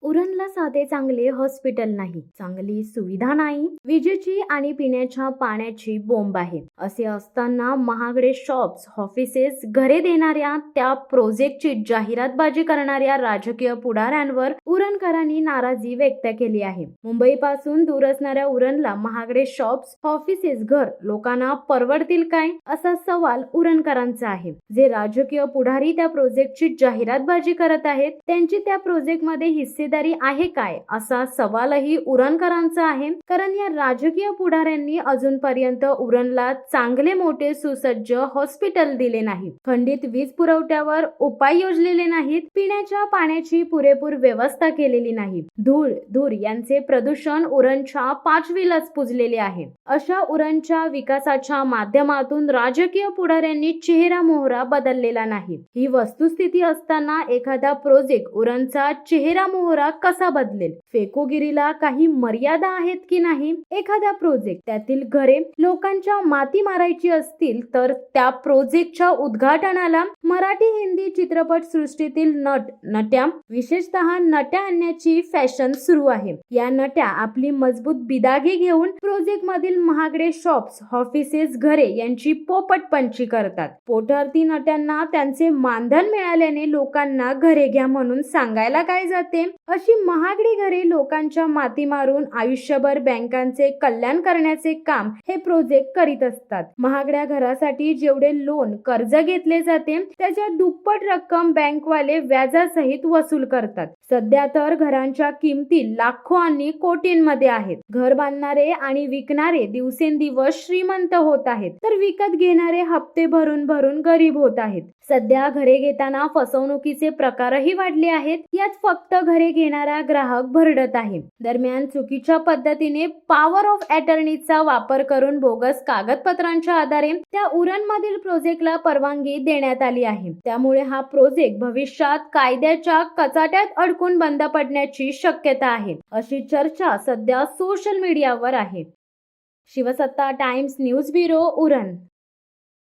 उरणला साधे चांगले हॉस्पिटल नाही, चांगली सुविधा नाही, विजेची आणि पिण्याच्या पाण्याची बोंब आहे. असे असताना महागडे शॉप्स, ऑफिसेस, घरे देणाऱ्या त्या प्रोजेक्टची जाहिरातबाजी करणाऱ्या राजकीय पुढाऱ्यांवर उरणकरांनी नाराजी व्यक्त केली आहे. मुंबईपासून दूर असणाऱ्या उरणला महागडे शॉप्स, ऑफिसेस, घर लोकांना परवडतील काय, असा सवाल उरणकरांचा आहे. जे राजकीय पुढारी त्या प्रोजेक्टची जाहिरातबाजी करत आहेत, त्यांची त्या प्रोजेक्टमध्ये हिस्सेदारी आहे काय, असा सवालही उरणकरांचा आहे. कारण या राजकीय पुढाऱ्यांनी अजूनपर्यंत उरणला चांगले मोठे सुसज्ज हॉस्पिटल दिले नाही, खंडित वीज पुरवठ्यावर उपाय योजलेले नाहीत, पिण्याच्या पाण्याची पुरेपूर व्यवस्था केलेली नाही. धूर यांचे प्रदूषण उरणच्या पाचवीलाच पुजलेले आहे. अशा उरणच्या विकासाच्या माध्यमातून राजकीय पुढाऱ्यांनी चेहरा मोहरा बदललेला नाही. ही वस्तुस्थिती असताना एखादा प्रोजेक्ट उरणचा चेहरा मोहरा कसा बदलेल? फेकोगिरीला काही मर्यादा आहेत की नाही? एखादा प्रोजेक्ट, त्यातील घरे लोकांच्या माती मारायची असतील तर त्या प्रोजेक्टच्या उद्घाटनाला मराठी हिंदी चित्रपट सृष्टीतील नट्या, विशेषतः नट्या आणण्याची फॅशन सुरू आहे. या नट्या आपली मजबूत बिदागी घेऊन प्रोजेक्ट मधील महागडे शॉप्स, ऑफिसेस, घरे यांची पोपटपंची करतात. पोटार्थी नट्यांना त्यांचे मानधन मिळाल्याने लोकांना घरे घ्या म्हणून सांगायला काय जाते? अशी महागडी घरे लोकांच्या माती मारून आयुष्यभर बँकांचे कल्याण करण्याचे काम हे प्रोजेक्ट करीत असतात. महागड्या घरासाठी जेवढे लोन, कर्ज घेतले जाते त्याच्या दुप्पट रक्कम बँकवाले व्याजासहित वसूल करतात. सध्या तर घरांच्या किमती लाखो आणि कोटींमध्ये आहेत. घर बांधणारे आणि विकणारे दिवसेंदिवस श्रीमंत होत आहेत, तर विकत घेणारे हप्ते भरून भरून गरीब होत आहेत. सध्या घरे घेताना फसवणुकीचे प्रकारही वाढले आहेत. यात फक्त घरे घेणारा ग्राहक भरडत आहे. दरम्यान चुकीच्या पद्धतीने पॉवर ऑफ अटर्नीचा वापर करून बोगस कागदपत्रांच्या आधारे त्या उरणमधील प्रोजेक्टला परवानगी देण्यात आली आहे. त्यामुळे हा प्रोजेक्ट भविष्यात कायद्याच्या कचाट्यात अडकून बंद पडण्याची शक्यता आहे, अशी चर्चा सध्या सोशल मीडियावर आहे. शिवसत्ता टाइम्स न्यूज ब्युरो, उरण.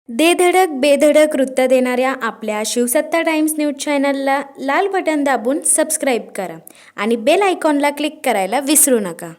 धडक बेधडक वृत्त देणाऱ्या आपल्या शिवसत्ता टाइम्स न्यूज चॅनलला लाल बटन दाबून सबस्क्राईब करा आणि बेल आयकॉनला क्लिक करायला विसरू नका.